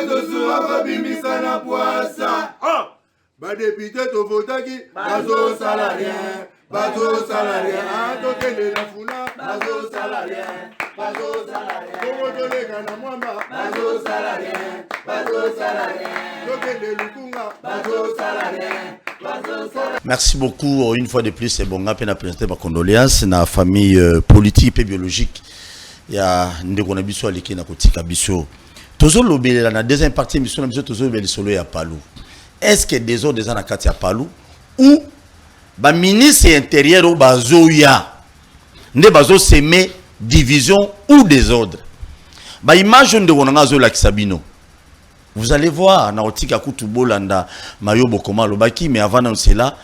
Zozoa bimisa na poasa. Ba député to votaki bazo salarien. Bazo salarien. Tokende na funa bazo salarien. Bazo salarien. Tokende na mwamba bazo salarien. Bazo salarien. Tokende lukunga bazo salarien. Merci beaucoup une fois de plus. C'est bon, on a présenté ma condoléance na famille politique et biologique. Il y a ndeko biso aliki na kotika biso. Tozo lobela na deuxième partie mission na biso tozo lobela solo ya Palou. Est-ce que des autres des anakati ya Palou ou ba ministre intérieur ou bazoya nde bazo semer division ou désordre. Ba image ndeko na zo la kisabino. Vous allez voir, na otika kutubo landa mayobo koma lobaki, mais avant cela,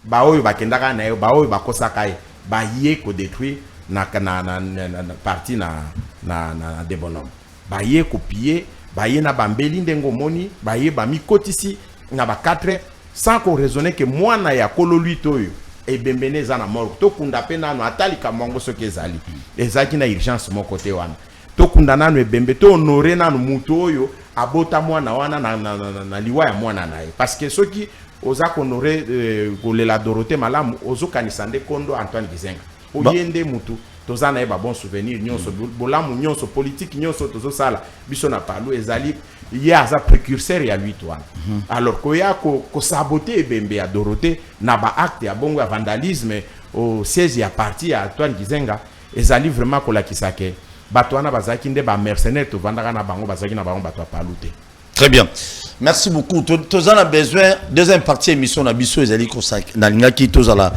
baoyo bakendaka na yo, baoyo bakosaka ye, ba ye ko détruire na parti na de bonhomme. Ba ye ko piller, ba ye na bambeli ndengo moni, ba ye ba mikotisi na ba 4 sans qu'on raisonne que moi na ya kololu toyo e bembene za na mort. To kunda pe na no atali ka mongo soke zali. Ezaki na urgence mon côté wana. To kundana no ebembe to honorer na mutu oyo abota mwana wana na liwa ya mwana nae parce que ceux qui oza honorer kolela Dorothée malamu ozo kanisande kondo Antoine Gizenga oyende mutu toza na ba bon souvenir nyonso bolamu nyonso politique nyonso tozo sala biso na Palou ezali ya za précurseur ya lui toi alors ko ya ko saboter ebembe ya Dorothée na ba acte ya bongo ya vandalisme au siège ya parti ya Antoine Gizenga ezali vraiment ko la kisake. Très bien. Merci beaucoup. Tous en a besoin. Deuxième partie émission na biso ezali consacré na lingaki tous à la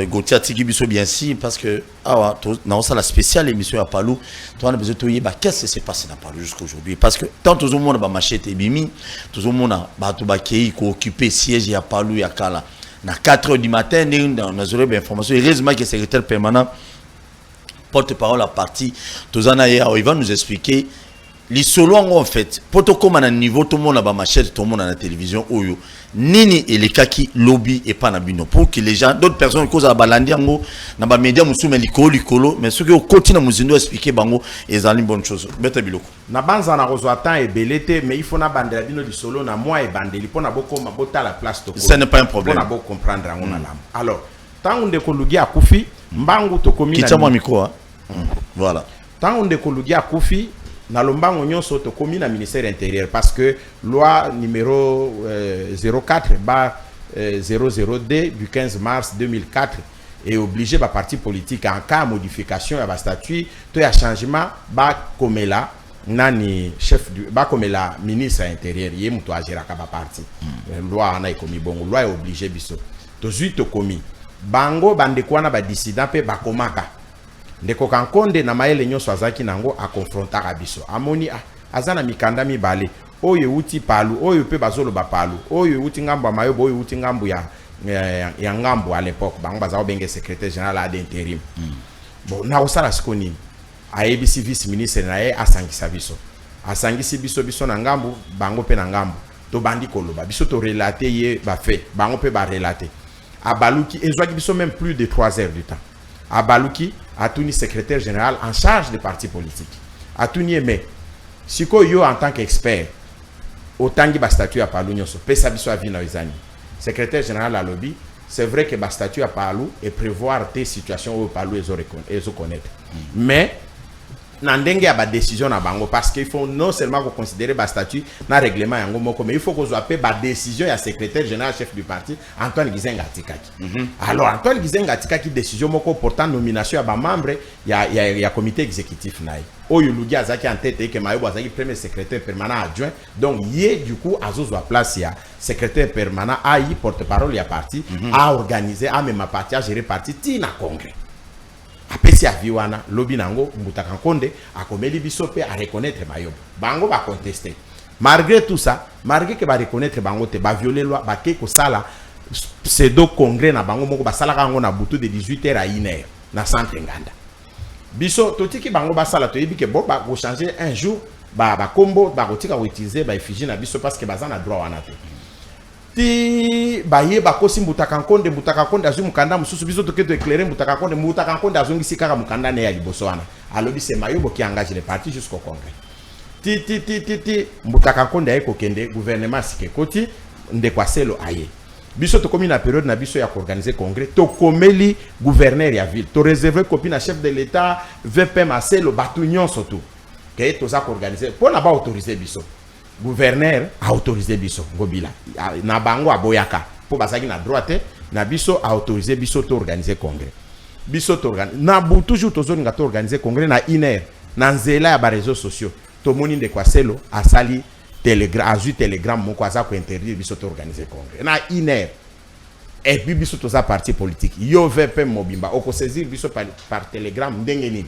Gotia tiki biso bien si parce que dans la spéciale émission à Palou, tu as besoin de te qu'est-ce qui s'est passé dans Palou jusqu'à aujourd'hui parce que tant tout le monde ba machete bimi, tout le monde ba to ba kei ko occuper siège à Palou ya kala. Na 4h du matin on a zéro information heureusement que secrétaire permanent porte-parole à partie, il va nous expliquer les solos en fait. Pour tout comme à un niveau, tout le monde a ba machette, tout le monde a la télévision, oyo. Nini et les kaki lobby et pas nabino pour que les gens, d'autres personnes cause à balandi ango, na ba média musu mais likolo, mais ceux qui continue à nous expliquer bango et ça une bonne chose. Beta biloko. Na banza na rezo temps et belete, mais il faut na bandela bino du solo na moi et bandeli pour na boko ma bota la place to. Ce n'est pas un problème. Pour na boko comprendre ango na lam. Alors, tant on de kolugi a kufi, mbangu to komi na. Kitamo micro hein. Voilà. Tant on décologie à Kofi, na lombango nyonso to komi na ministère intérieur parce que loi numéro 04/002 du 15 mars 2004 est obligé par parti politique en cas de modification à statut to ya changement ba komela nani chef du ba komela ministre intérieur yé muto agera ka ba parti loi na ekomi bongo loi est obligé biso to zuito komi bango bande kwana ba dissident pe ba komaka ndeko kankonde na maele nyonso azaki nango a confronta biso amoni azana mikanda mibale oyo uti Palou oyo pe bazolo ba Palou oyo uti ngambo mayobo oyo uti ngambo ya ngambo à l'époque bango bazao benge secrétaire général ad intérim bon na osala skoni ABC vice ministre na ye asangisa biso na ngambo bango pe na ngambo to bandi koloba biso to relater ye ba fait bango pe ba relater abaluki ezwaki biso même plus de 3 heures du temps abaluki Atouni secrétaire général en charge des partis politiques. Atouni mais si yo en tant qu'expert autant que statut à Palou nyoso pesa biso avi na izani. Secrétaire général à lobby, c'est vrai que statut à Palou et prévoir des situations où Palou est connaître. Mais nandenge ya ba décision na bango parce qu'il faut non seulement considérer ba statut na règlement yango moko mais il faut qu'on soit ba décision ya secrétaire général chef du parti Antoine Gizenga Tikaki. Alors Antoine Gizenga Tikaki décision moko portant nomination ya ba membre ya comité exécutif naï. Oyo lugi azaki en tête que Mayobo azaki premier secrétaire permanent adjoint donc yé du coup azozwa place ya secrétaire permanent AI porte-parole ya parti a organiser a même parti a gérer parti tina congrès. Apesi aviwana lobby nango Mbutaka Nkonde akomeli biso pe a reconnaître Mayobo bango ba contester malgré tout ça malgré que ba reconnaître bango te ba violer loi ba ke ko sala pseudo congrès na bango moko ba sala kango na butu de 18h à 1h na centre Nganda biso totiki bango ba sala to yebi ke bo ba go changer un jour ba combo ba kotika ko utiliser ba effigie na biso parce que baza na droit wana te ti baye bakosi Mbutaka Nkonde azu mukanda mususu biso toke to éclairer Mbutaka Nkonde azongi sikaka mukanda ne ya liboso wana alobi c'est Mayobo qui engage les partis jusqu'au congrès. Mbutaka konde aye kokende gouvernement sikekoti ndekwaselo aye. Biso to komi na période na biso ya organiser congrès to komeli gouverneur ya ville to réserver copie na chef de l'état VPM aselo batunion surtout que to za organiser pour na ba autoriser biso gouverneur a autorisé biso ngobila na bango aboyaka pour basaki na droite na biso a autorisé biso to organiser congrès biso to organiser na bu toujours to zone ngato organiser congrès na iner na nzela ya ba réseaux sociaux to moni ndekwaselo asali Telegram, azu Telegram, mon quoi ça pour interdire biso to organiser congrès. Na iner. Et puis biso to sa parti politique. Yo VPM mobimba. Oko saisir biso par Telegram ndenge nini.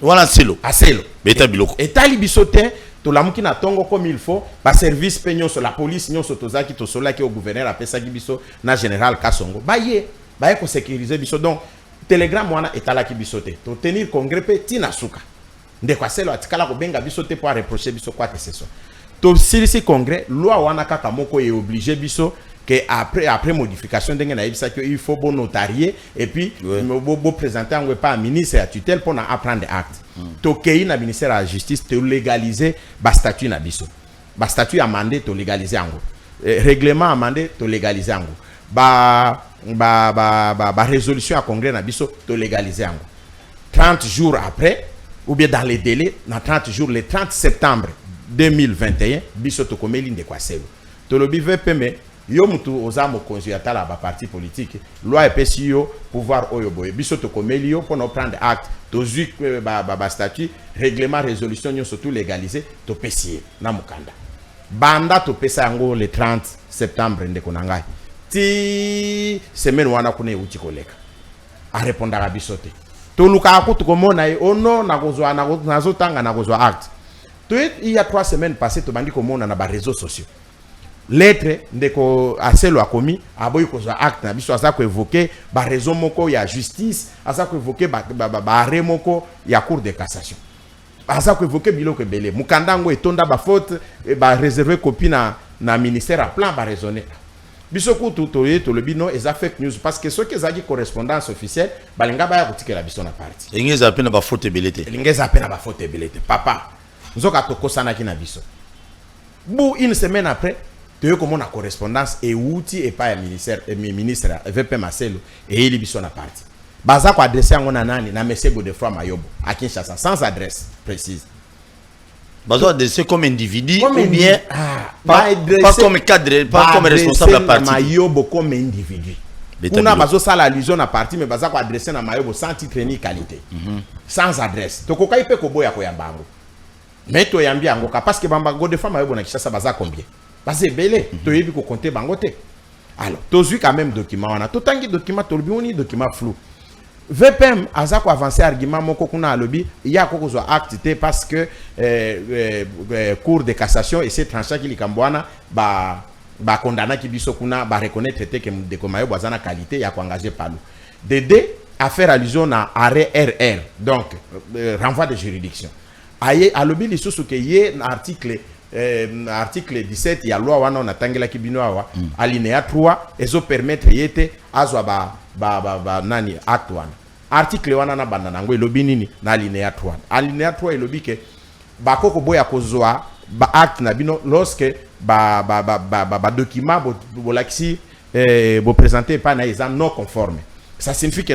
Voilà selo. Aselo. Beta biloko. Et tali biso te to la muki na tongo comme il faut. Ba service peignon sur la police nyon to zaki to sola ki au gouverneur a pesa ki biso na général Kasongo. Ba ye ko sécuriser biso donc Telegram wana etala ki biso te. To tenir congrès pe tina suka. Ndekwa selo atikala ko benga biso te pour reprocher biso quoi que ce soit. To si congrès loi wana kaka moko est obligé biso que après modification d'engé na ibisa que il faut bon notarier et puis bon présenter un pas ministre à tutelle pour apprendre acte. To kei na ministère de la justice te légaliser ba statut na biso. Ba statut amendé to légaliser ango. Règlement amendé to légaliser ango. Ba résolution à congrès na biso to légaliser ango. 30 jours après ou bien dans les délais na 30 jours le 30 septembre 2021 biso to komeli ndekwaselo to lobi VPM yo mutu ozamo konziata la ba parti politique loi epesi yo pouvoir oyo boye biso to komeli yo pour prendre acte to zui ba statut règlement résolution yo surtout légalisé to pesi na mukanda banda to pesa yango le 30 septembre ndeko nangai ti semaine wana kuna uti koleka a répondre à biso te to luka ko to komona ono na kozwa na zotanga na kozwa acte. Il y a 3 semaines passées, tu m'as dit comment on a des réseaux sociaux. Lettre ndeko aselo a commis, aboy ko acte na biso asa ko évoquer ba raison moko ya justice, asa ko évoquer ba arrêt moko ya cour de cassation. Asa ko évoquer biloko belé. Mukandango etonda ba faute e ba réserver copie na ministère à plan ba raisonner. Biso ko to le bino eza fake news parce que ce que zaki correspondance officielle balinga ba ya kotikela biso na parti. Engeza apena ba faute belete. Engeza apena ba faute belete. Papa Nzoka toko sana ki na biso. Bou une semaine après, tu as comme une correspondance et outil et pas ministère ministre VPM Aselo et il biso na parti. Baza ko adresser ngo na nani na monsieur Godefroid Mayobo à Kinshasa sans adresse précise. Baza adresser comme individu ou bien pas comme cadre, pas comme responsable de la partie. Mayobo comme individu. Kuna bazo sala allusion na parti mais baza ko adresser na Mayobo sans titre ni qualité. Sans adresse. Toko kai pe ko boya ko ya bango. Mais to yambi angoka parce que bamba Godefroid Mayobo na Kinshasa baza combien? Parce que belé to yebi ko compter bangote. Alors, to zui quand même document wana. To tangi document to bioni document flou. VPM aza ko avancer argument moko kuna alobi ya ko zo acte parce que cour de cassation et c'est tranché ki likambwana ba condamna ki biso kuna ba reconnaître que Ndeko Mayobo azana qualité ya ko engager palu. Dédé à faire allusion à arrêt RR donc renvoi de juridiction. Aye alobi lisusu ke ye article 17 ya loi wana on atangela kibino awa alinéa 3 ezo permettre yete azwa ba nani acte wana article wana na banda nango elobi nini na alinéa 3 elobi ke bakoko boya kozwa ba acte na bino lorsque ba document bolakisi bo présenter pas na examen non conforme. Ça signifie que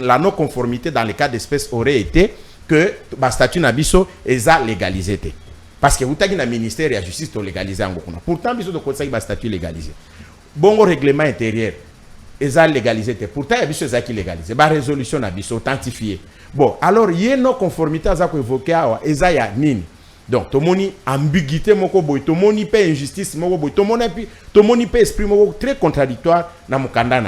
la non conformité dans le cas d'espèce aurait été que ba statut na biso eza légalisé. Parce que vous avez un ministère de la justice qui légalisé en Gokuna. Pourtant, vous avez un statut légalisé. Bon règlement intérieur, ils ont légalisé. Pourtant, il y a des légalisé. La résolution a été authentifiée. Bon, alors, il y a une conformité à ce que vous évoquez. Il y a une donc, tout le monde ambiguïté, tout le monde peut injustice, tout le monde peut esprit très contradictoire dans le Kanda.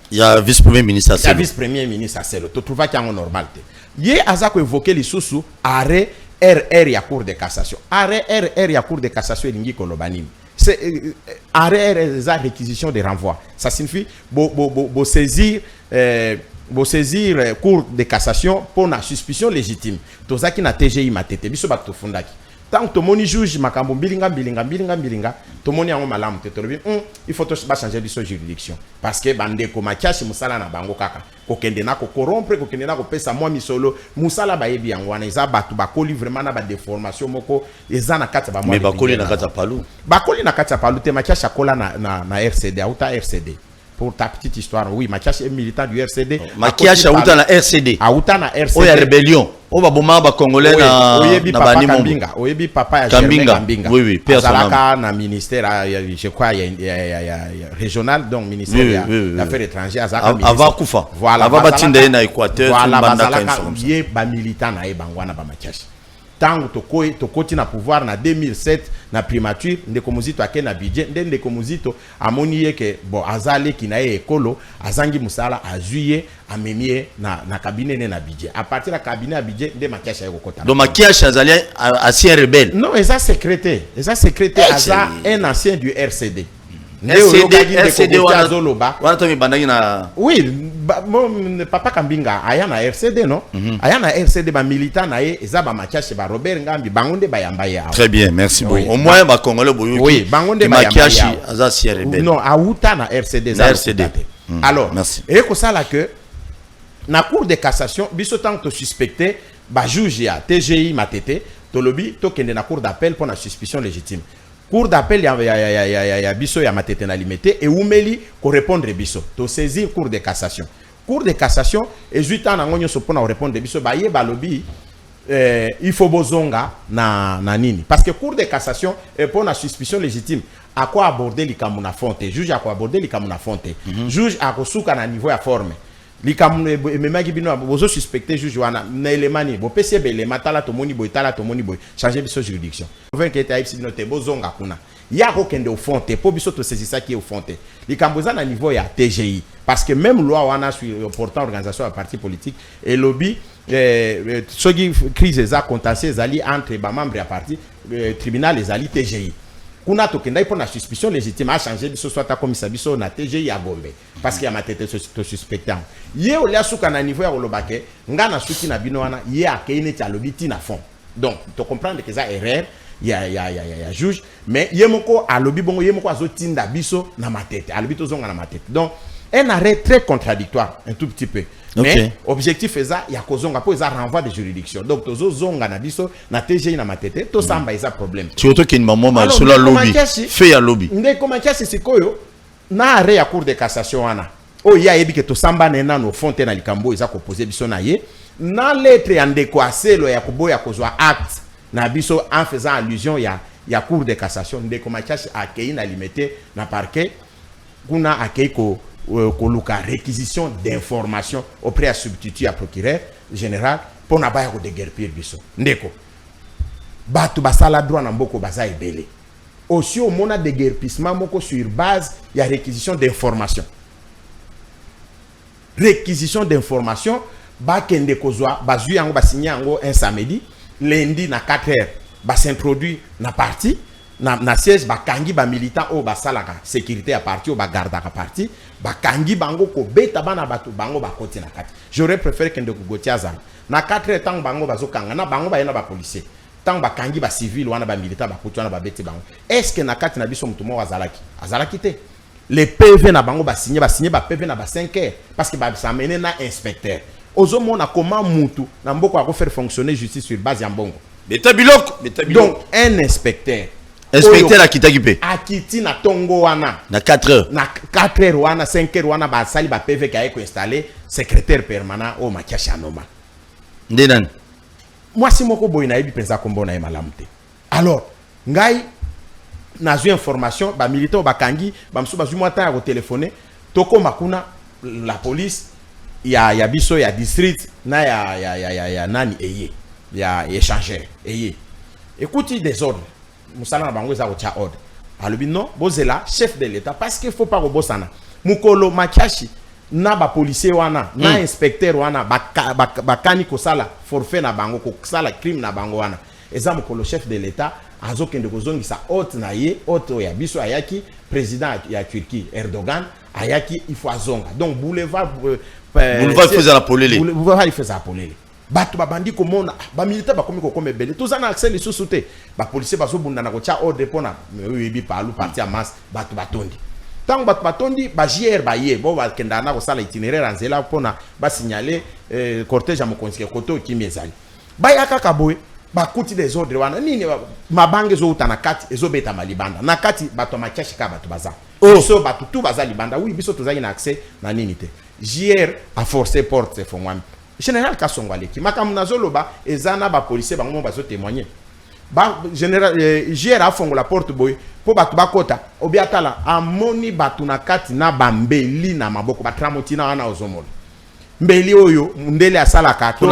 Il y a vice-premier ministre Aselo. Il y a vice-premier ministre Aselo. Tu trouves qu'il y a une normalité. Il y a ce que vous évoquez les sous arrêt. RR ya cour de cassation. Arrêt RR ya cour de cassation lingi kolobanim. C'est arrêt RR za réquisition de renvoi. Ça signifie bo saisir cour de cassation pour la suspicion légitime. Tozaki na TGI matete biso bato fundaki. tant que tomoni juge makambo bilinga tomoni yango malamu te tolobi il faut ba changer de juridiction parce que bande ko makiashi musala na bango kaka ko kende na ko corrompre ko kende na ko pesa moi misolo musala ba yebi yango wana eza batu ba koli vraiment na ba déformation moko eza na kata ba moi mais ba koli na kata palu te makiashi akola na RCD auta RCD. Pour ta petite histoire, oui, Mathias est militant du RCD. Mathias a outa na RCD. A outa na RCD. Oh, il y a rébellion. Oh, bah, bon, bah, Congolais na Kambinga. Oyebi papa ya Kambinga. Oui, personnellement. Na ministère, je crois, il y a régional, donc ministère des Affaires étrangères. Avant Koufa. Voilà. Avant Batinde na Équateur. Voilà, il y a militant na Ebangwana ba Mathias. Tant to koti na pouvoir na 2007 na primature ndeko muzito ake na budget ndeko muzito amoni yeke bon azali kinaye ekolo azangi musala azuye amemie na cabinet na budget à partir la cabinet à budget nde Makiashi ya kokota donc Makiashi azali ancien rebelle non eza secrétaire aza un ancien du RCD RCD wana to mibandaki na oui papa Kambinga aya na RCD non aya na RCD ba militant na ye eza ba Makiashi ba Robert Ngambi bangonde bayamba ya très bien merci beaucoup au moins ba Congolais boyo oui bangonde Makiashi aza si rebelle non auta na RCD za alors merci et ko sala que na cour de cassation biso tant que suspecté ba juge ya TGI Matete to lobi to kende na cour d'appel pour la suspicion légitime. Cour d'appel ya biso ya Matete na limité et oumeli ko répondre biso to saisir cour de cassation. Cour de cassation et 8 ans na ngonyo so pona répondre biso ba ye ba lobi il faut bozonga na nini parce que cour de cassation pour la suspicion légitime à quoi aborder likambo na fonte juge à quoi aborder likambo na fonte juge a kosuka na niveau ya forme likambo memaki bino bozo suspecté juge wana na elemani bo pese bele matala to moni boy changer biso juridiction veut que ta ipsi note bozonga kuna ya ko kende au fonte po biso to saisir qui au fonte likambo za na niveau ya TGI parce que même loi wana sur portant organisation à parti politique et lobby soki crise za contentieux zali entre ba membre ya parti tribunal les ali TGI kuna to kenda pour la suspicion légitime a changer biso soit comme ça biso na TGI à Gombe parce qu'il y a Matete to suspectant ye o la suka na niveau ya olobake ngana suki na bino wana ye akene ti alobiti na fond donc to comprendre que ça erreur ya juge mais ye moko alobi bongo ye moko azotinda biso na Matete alobi to zonga na Matete donc un arrêt très contradictoire un tout petit peu. Mais objectif est ça, il y a kozonga pour ça renvoi de juridiction. Donc tozo zonga na biso na TGI na Matete, to samba isa problème. Tu auto kin maman mal sur la lobby. Fait ya lobby. Ndeko Makiashi sikoyo na arrêt ya cour de cassation wana. O ya yebi ke to samba na no fonte na likambo isa ko poser biso na ye. Na lettre ya ndeko aselo ya koboya kozwa acte na biso en faisant allusion ya cour de cassation ndeko Makiashi akei na limité na parquet kuna akei ko koluka réquisition d'informations auprès à substitut à procureur général pour na baya ko déguerpir biso ndeko batu basala droit na mboko baza ebele aussi au mona déguerpissement moko sur base ya réquisition d'informations ba kende kozwa bazu yango basigné yango un samedi lundi na 4h ba s'introduit na parti na siège bakangi ba militant o basalaka sécurité à parti o ba gardaka parti bakangi bango ko beta bana batu bango bakoti na kati j'aurais préféré que ndeko gotiaza na 4 temps bango bazokanga na bango ba yena ba policier tant bakangi ba civil wana ba militant bakoti wana ba beti bango est-ce que na kati na biso mutumo azalaki te les PV na bango ba signé ba PV na ba 5 heures parce que ba s'amener na inspecteur ozomona comment mutu na mboko a ko faire fonctionner justice sur base ya mbongo beta biloko donc un inspecteur la kitakipe akiti na tongo wana na 4 heures na 4 heures wana 5 heures wana ba sali ba PV ka ko installer secrétaire permanent au Makiashi anoma ndenan moi si moko boy na yebi penza kombo na malamte alors ngai na zu information ba militant ba kangi ba msu ba zu mwata ya ko téléphoner toko makuna la police ya biso ya district na ya nani eye ya échangeur eye écoute des ordres musala na bango za ko tia ordre alobi non bozela chef de l'état parce qu'il faut pas robosana mukolo Makiashi na ba policier wana na inspecteur wana bakani ko sala forfait na bango ko sala crime na bango wana eza mukolo chef de l'état azokende kozongisa haute na ye haute ya biso ayaki président ya Turquie Erdogan ayaki il faut azonga donc boulevard faisait la polele boulevard il faisait la polele Batu babandi komona ba militaire ba komi ko comme belé tous en accès les sous-souté ba policier ba so bunda na ko tia ordre pona oui palu parti à masse batu batondi tant batu batondi ba JR ba ye bo ba kenda na ko sala itinéraire en zela pona ba signaler cortège à mo conseiller koto ki mezali ba yaka kaboy ba kuti des ordres wana nini mabange zo utana kati ezo beta malibanda na kati batu makiashi ka batu baza so batu tout baza libanda oui biso tozali na accès na nini te JR a forcé porte fongwami Général Kasongwale qui makamuna zoloba ezana ba policier bango ba zo témoigner ba général JR a fongo la porte boy po batu bakota obiatala amoni batu na kati na bambeli na maboko ba tramotina wana ozomolo mbeli oyo ndele asala kato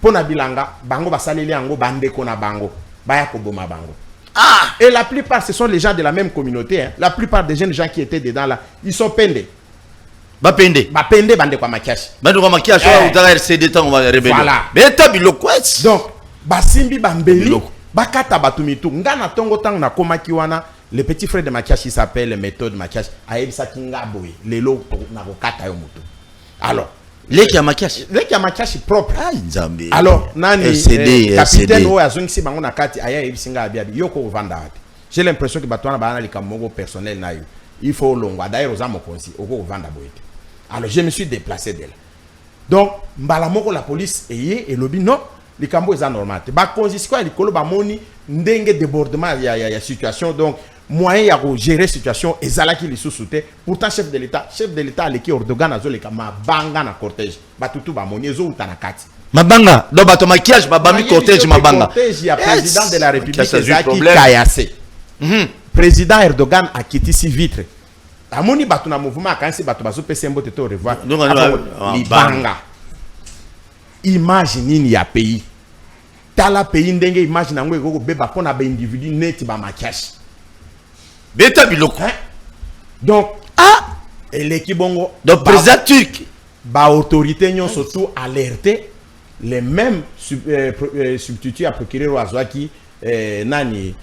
pona bilanga bango basaleli yango bandeko na bango baya koboma bango et la plupart ce sont les gens de la même communauté hein. La plupart des jeunes gens qui étaient dedans là ils sont pendés Bapende bande kwa makiashi. Bande kwa makiashi wa utaka RCD tango wa rebellion. Voilà. Beta biloko eti. Donc basimbi bambeli bakata batumitu ngana tongo tango na komaki wana le petit frère de makiashi s'appelle méthode makiashi ayebisa kingaboye lelo na kokata yo mutu. Alors leki ya makiashi propre. Ah nzambe. Alors nani RCD capitaine o azongisi bango na kati aya yebisinga abiabi yoko vanda ati. J'ai l'impression que batwana bana likamongo personnel na yo. Il faut longwa d'ailleurs aux amo konsi oko vanda boyete. Alors je me suis déplacé d'elle. Donc mbalamoko la police et lobi non, les cambo est normal. Ba condition et likolo ba moni ndenge débordement ya situation donc moyen ya gérer situation ezala ki li sous-souté. Pourtant chef de l'état aleki Erdogan azo leka mabanga na cortège. Ba tutu ba moni ezo utana kati. Mabanga do bato maquillage babami cortège mabanga. Cortège ya président de la République Zaki Kayase. Président Erdogan a quitté si vitre. Amoni batu na mouvement kansi batu bazo pese mbote to revoir libanga image nini ya pays tala pays ndenge image nango ekoko beba pona ba individu net ba makiashi beta biloko donc et l'équipe bongo donc président turc ba autorité nyon surtout alerter les mêmes substituts à procureur Azwaki nani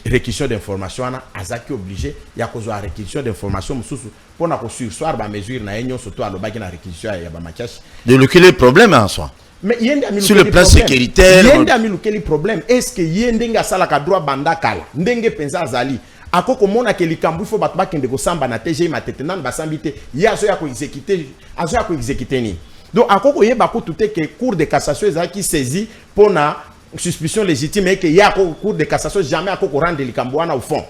réquisition d'information azaki obligé ya kozwa réquisition d'information mususu pona ko sursoir ba mesure na enyo surtout alobaki na réquisition ya ba makiashi de lequel problème en soi mais sur le plan sécuritaire yende ami lequel problème est-ce que yende nga sala ka droit banda kala ndenge penza azali akoko mona ke likambu fo batba kende ko samba na TGI matete nan ba sambité yazo ya ko exécuter ni donc akoko yeba ko tout que cour de cassation ezaki saisi pona suspicion légitime et que y a cour de cassation jamais à rendre likamboana au fond.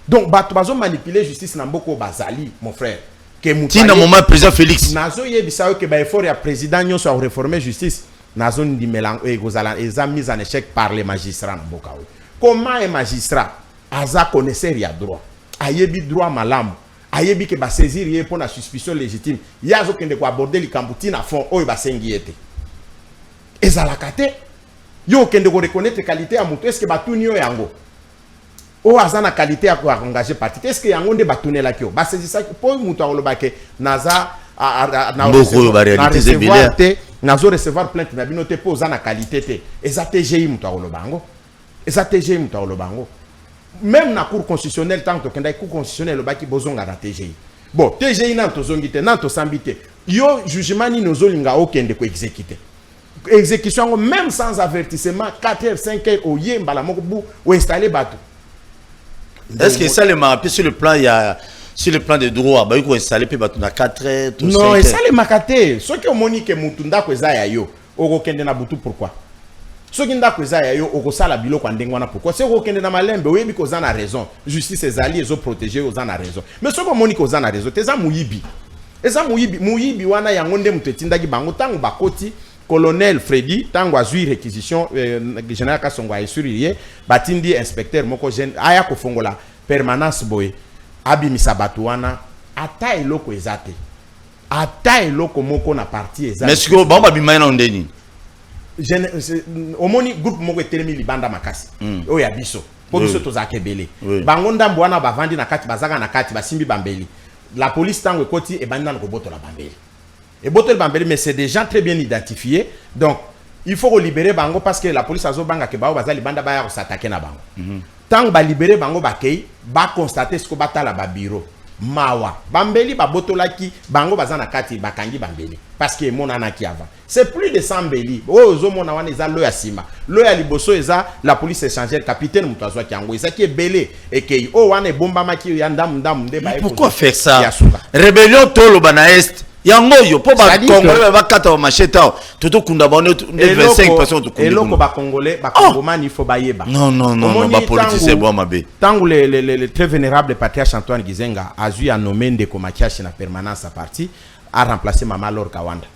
Donc bato bazo manipuler justice na mboko bazali mon frère que tina moment président Félix nazo yebisa que ba effort ya président nyo so réformer justice nazo ndi melango e gozala eza mise en échec par les magistrats na mboka. Comment un magistrat aza connaisseur ya droit ayebi droit malamu ayebi que ba saisir ye pour la suspicion légitime yazo kende ko aborder likambuti na fond oyo ba sengi ete ezalakate yo kende ko reconnaître qualité à mutu est-ce que batuni yo yango o azana qualité à engager parti est-ce que yango nde batune la kyo ba c'est ça pour mutu olobake naza na recevoir te nazo recevoir plainte na binote po zana qualité te eza TGI mutu olobango eza TGI mutu olobango même na cour constitutionnelle tant que kenda cour constitutionnelle obaki bozonga na TGI bon TGI na tozongi te na to sambite yo jugement ni nozolinga okende ko exécuter exécution même sans avertissement 4h 5h au yemba la mokobu ou installer bateau. Est-ce que ça le marqué sur le plan il y a sur le plan de droit bah il faut installer pe bateau na 4h tout ça. Non, et ça le makate ceux qui ont monique mutunda kweza ya yo okokende na butu pourquoi? Ceux qui nda kweza ya yo okosala biloko ndengwana pourquoi? C'est okokende na malembe oyebi ko za na raison. Justice ezali ezo protéger aux na raison. Mais ceux qui monique aux na raison teza muyibi. Eza muyibi wana yango nde mutetindaki bango tango bakoti colonel Freddy tango azui réquisition général Kasongo ayesuriye batindi inspecteur moko jeune aya ko fongola permanence boy abimisa batu wana ata eloko ezate ata eloko moko na parti ezate mais siko bamba bimana ondeni omoni groupe moko etelemi libanda makasi oya biso po biso tozake belé bango ndambo wana bavandi na kati bazaka na kati basimbi bambeli la police tango ekoti ebanda na koboto la bambeli. Et Botel Bambeli, mais c'est des gens très bien identifiés. Donc, il faut libérer Bango parce que la police a zobanga ke bao bazali banda baya s'attaquer na Bango. Tant ba libérer Bango bakei, ba constater ce que bata la ba bureau. Mawa. Bambeli ba botolaki Bango bazana kati bakangi Bambeli. parce que mon anaki avant. C'est plus de 100 béli. Oh, zo mon awan eza lo ya sima. Lo ya liboso eza la police échangère capitaine Mutazwa Kiango. Eza qui est belé et que oh wane bomba maki yandam de ba. Pourquoi faire ça? Rébellion tolo bana est. Yango yo po ba Congolais ba kata ba machete toto kunda ba 25% to kunda. Et loko ba Congolais ba Congomani il faut ba yeba. Non, ba politicien bo mabe. Tant le très vénérable patriarche Antoine Gizenga a eu à nommer Ndeko Makiashi na permanence à parti a remplacé Mama Laure Kawanda.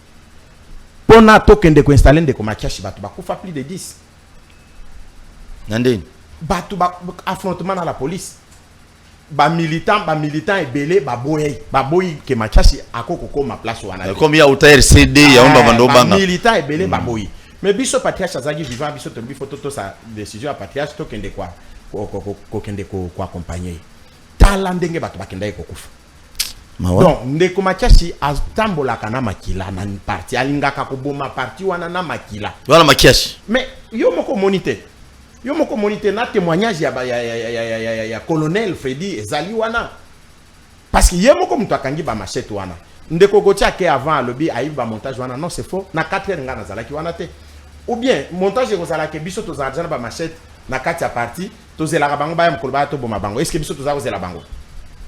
Pona token de installer Ndeko Makiashi batu ba kufa plus de 10. Nandeni. Batu ba affrontement dans la police. Ba militant et belé ba boy ke Makiashi akoko ma place wana. Comme il y a autant RCD ya on ba banga. Militant et belé ba boy. Mais biso patriarche azagi vivant biso tombi photo sa décision à patriarche token de quoi kokende ko accompagner. Tala ndenge batu bakenda ekokufa. Donc Ndeko Makiashi atambola kana makila na parti alingaka koboma parti wana na makila. Voilà Makiashi. Mais yo moko monité na témoignage ya colonel Freddy ezali wana. Parce que yemo ko mutu akangi ba machette wana. Ndeko Gotia ke avant lobby aiba montage wana non c'est faux na 4 heures ngana zalaki wana te. Ou bien montage ezala ke biso to zala ba machette na kati ya parti to zela bango ba mkoloba to boma bango. Est-ce que biso to zala bango?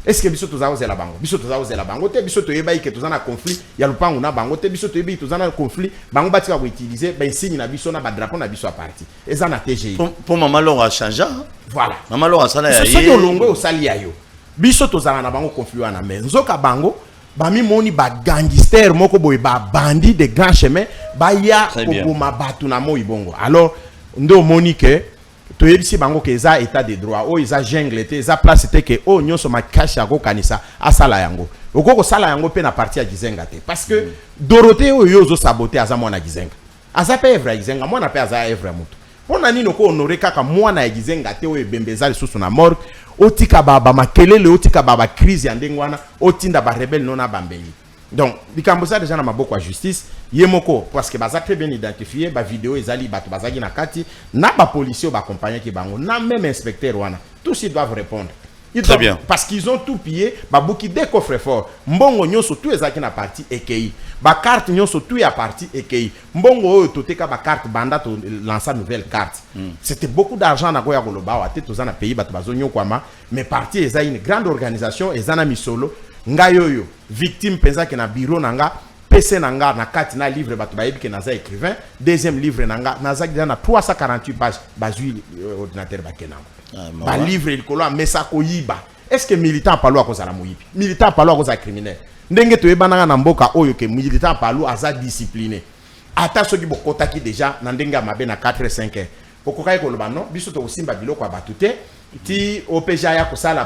Est-ce que biso to zala bango? Biso to zala bango te biso to yeba ke to zana conflit ya lupango na bango te biso to yebi to zana conflit bango batika ko utiliser ben signe na biso na ba drapeau na biso à parti. Eza na TGI. Pour Mama Laure a changé. Voilà. Mama Laure sala ya. So to longwe o sali ya yo. Biso to zala na bango conflit wana mais nzoka bango ba mi moni ba gangster moko boy ba bandit de grand chemin ba ya ko ma batu na mo ibongo. Alors ndo moni ke to yebisi bango ke eza état de droit o eza jungle te eza place te ke o nyonso Makiashi ako kanisa asala yango okoko sala yango pe na parti ya Gizenga te parce que Dorothée oyo zo saboter aza mwana Gizenga aza pe evra Gizenga mwana pe aza evra mutu pona nini ko honorer kaka mwana ya Gizenga te oyo bembeza lisusu na mort otika baba makelele otika baba crise ya ndengwana otinda ba rebelle nona bambeli. Donc bikambo ça déjà na maboko ya justice yemoko parce que baza très bien identifié ba vidéo ezali bato bazaki na kati na ba policiers ba accompagner ki bango na même inspecteur wana tous ils doivent répondre. Très bien. Parce qu'ils ont tout pillé ba bouki des coffres forts mbongo nyonso tout ezaki na parti EKI ba carte nyonso tout ya parti EKI mbongo oyo toteka ba carte banda to lancer nouvelle carte. C'était beaucoup d'argent na goya koloba wa te tozana pays bato bazonyo kwama mais parti eza une grande organisation ezana misolo ngayoyo victime penza ke na bureau nanga PC nanga na kati na livre bato bayebi ke naza écrivain deuxième livre nanga naza na 348 pages bazui ordinateur bakenango ba livre likolo mesa ko yiba. Est-ce que militant palo akozala moyibi militant palo akozala criminel ndenge to yebana na mboka oyo ke militant palo aza discipliné ata soki bokotaki déjà na ndenge mabe na 4-5 heures bokokai ko loba non biso to osimba biloko ba tuté ti OPJ ya kosala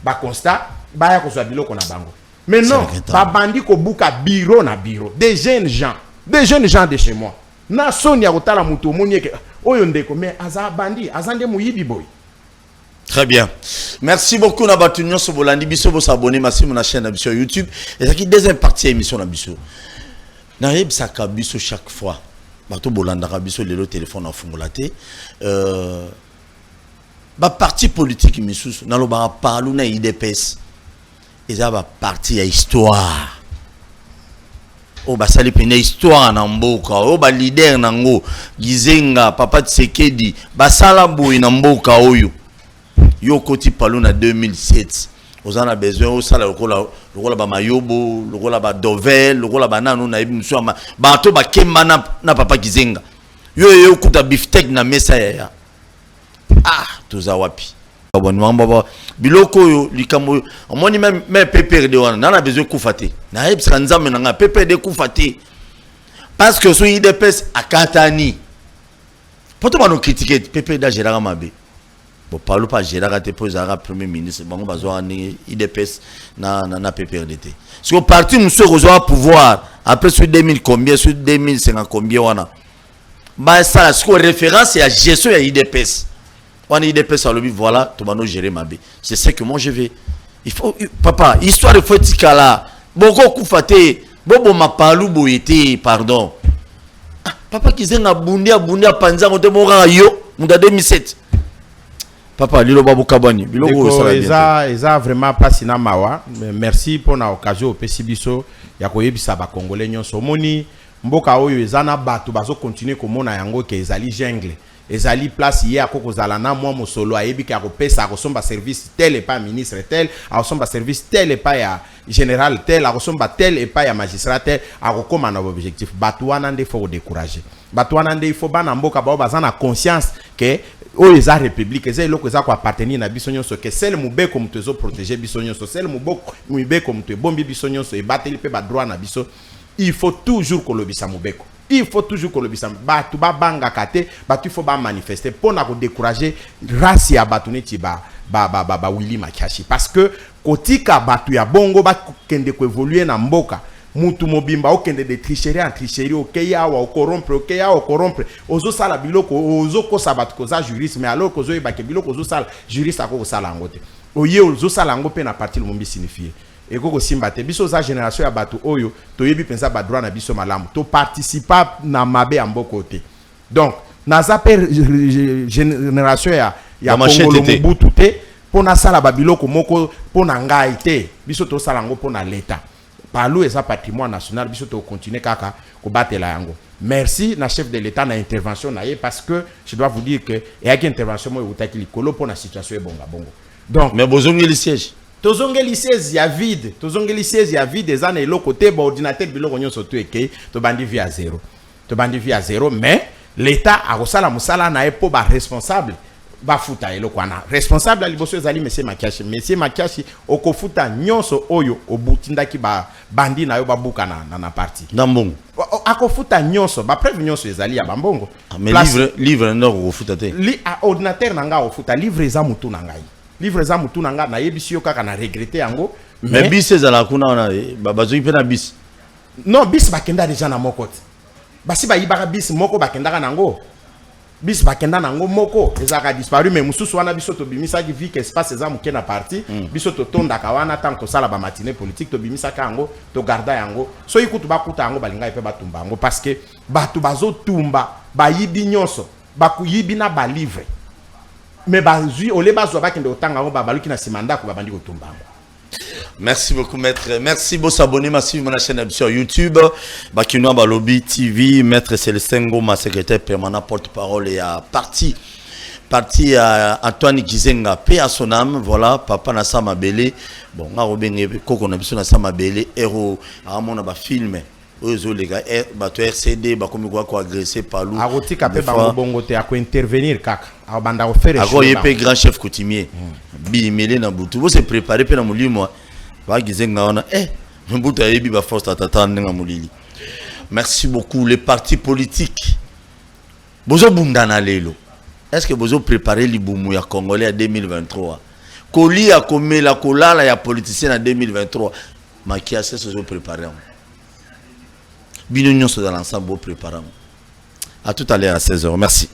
ba constat ba ya kozwa biloko na bango. Mais non, ba bandi ko buka bureau na bureau des jeunes gens de chez moi na sonia kotala mutu monieke oyo ndeko mais aza bandi azande muyibi boy. Très bien. Merci beaucoup na batu nyonso bolandi biso bo s'abonner masimu na chaîne na biso YouTube et ça qui deuxième partie émission na biso. Na yebsaka biso chaque fois bato bolandaka biso lelo téléphone na fungola te ba parti politique misusu na loba parlu na IDPS eza ba parti ya histoire o ba sali pene histoire na mboka o ba leader nango Gizenga Papa Tshisekedi ba sala boy na mboka oyo yo koti palu na 2007 ozana besoin o sala lokola ba mayobo lokola ba dovel lokola ba nanu na biso ba to ba kemba na Papa Gizenga yo kuta biftek na mesa ya toza wapi baba biloko yo likambo omoni même PPRD wana na besoin kufate na yebisa nzambe na nga PPRD kufate parce que so IDPS akatani poto bano critiquer PPRD gérera mabe bon parle pas gérera te posera premier ministre bango bazwa ni IDPS na PPRD te si au parti nous rejoint pouvoir après sur 2000 combien sur 2050 combien wana ba ça c'est référence à gestion ya IDPS. On est des personnes, voilà, tout le monde gère ma vie. C'est ce que moi je vais. Il faut, papa, histoire de Fotikala, beaucoup koufaté, bobo ma palou boité, pardon. Papa qui z'en a boundia panza, on te mora yo, on a 2007. Papa, Lilo Babu Kabani. Eza vraiment pas sinamawa. Merci pour l'occasion au Pesibiso. Yakoye Bisaba Congolais nyonso. Moni mboka oyo ezana bato bazo continuer komona yango ke ezali jungle. Ezali place hier akoko zalana moi mosolo ayebi ka ko pesa ko somba service tel et pas ministre tel, a somba service tel et pas ya général tel, a somba tel et pas ya magistrat tel, a ko koma na objectif. Bato wana nde faut décourager. Bato wana nde il faut bana mboka ba bazana conscience que o eza république eza eloko eza ko appartenir na biso nyonso que celle mubeko mutezo protéger biso nyonso celle mubeko mute bombi biso nyonso e bateli pe ba droit na biso. Il faut toujours kolobisa mubeko. Il faut toujours kolobisa batu ba banga kate batu faut ba manifester pour na ko décourager race ya batu neti ba Willy Makiashi parce que kotika batu ya bongo ba kende ko évoluer na mboka mutu mobimba okende de tricherie en tricherie okeya wa corrompre okeya o corrompre ozo sala biloko ozo ko sabat ko za juriste mais alors ko zo ibake biloko ozo sala juriste ako sala ngote oye ozo sala ngo pe na parti lumbi signifier et koko simba te biso za génération ya batu oyo to yebi pensa ba droit na biso malamu to participer na mabe amboko te donc na za per génération ya Congolo Mobutu te pona sala ba biloko moko pona ngai te biso to sala ngo pona l'état parlou eza patrimoine national biso to continuer kaka ko batela yango. Merci na chef de l'état na intervention na ye parce que je dois vous dire que il y a une intervention mo utaki likolo pona situation e bonga bongo. Donc mais bozongi le siège tozongeli siège ya vide eza na eloko te ba ordinateur biloko nyonso to eke to bandi via zéro mais l'état a kosala musala na epo ba responsable ba futa eloko wana responsable ali boso ezali monsieur Makiashi okofuta nyonso oyo obutindaki ba bandi na yo babuka na parti na mbongo akofuta nyonso ba preuve nyonso ezali ya bambongo mais livre ndoko ofuta te ordinateur na nga ofuta livre eza mutu na ngai livre za mutu nanga na yebisi yo kaka na regretter yango mais bis ezala kuna wana bazoi pe na bis non bis bakenda déjà na moko te basi ba yibaka bis moko bakenda nango bis bakenda nango moko ezaka disparu mais mususu wana biso to bimisa ki vi que espace za muke na parti biso to tonda ka wana tant to sala ba matinée politique to bimisa ka yango to garda yango so yikutu bakuta yango balinga pe batumba yango parce que batu bazo tumba ba yibi nyonso bakuyibi na ba livre mais bazui ole bazwa bakende otanga ngo babaluki na simanda ko babandi ko tumba. Merci beaucoup maître. Merci beaucoup s'abonner massivement à la chaîne sur YouTube. Bakinoa Balobi TV, maître Célestin Ngoma, secrétaire permanent porte-parole et à parti à Antoine Kizenga, paix à son âme. Voilà, papa Nassama Belé. Bon, on a rebené Koko Nabiso Nassama Belé, héros à mon aba film. Eux les gars, bato RCD, bakomi quoi agressé par l'eau. Aroti kapé bango bongo te ako intervenir kaka. A banda o faire. Ako yepé grand chef coutumier. Bi mêlé na butu. Vous se préparer pe na molimo. Ba gizenga ona mbutu ayebi ba force tata nga molili. Merci beaucoup les partis politiques. Bozo bundana lelo. Est-ce que bozo préparer libumu ya Congolais à 2023? Koli a komela kolala ya politicien en 2023. Makiasse se préparer. Binunion dans l'ensemble préparant. À tout à l'heure à 16h. Merci.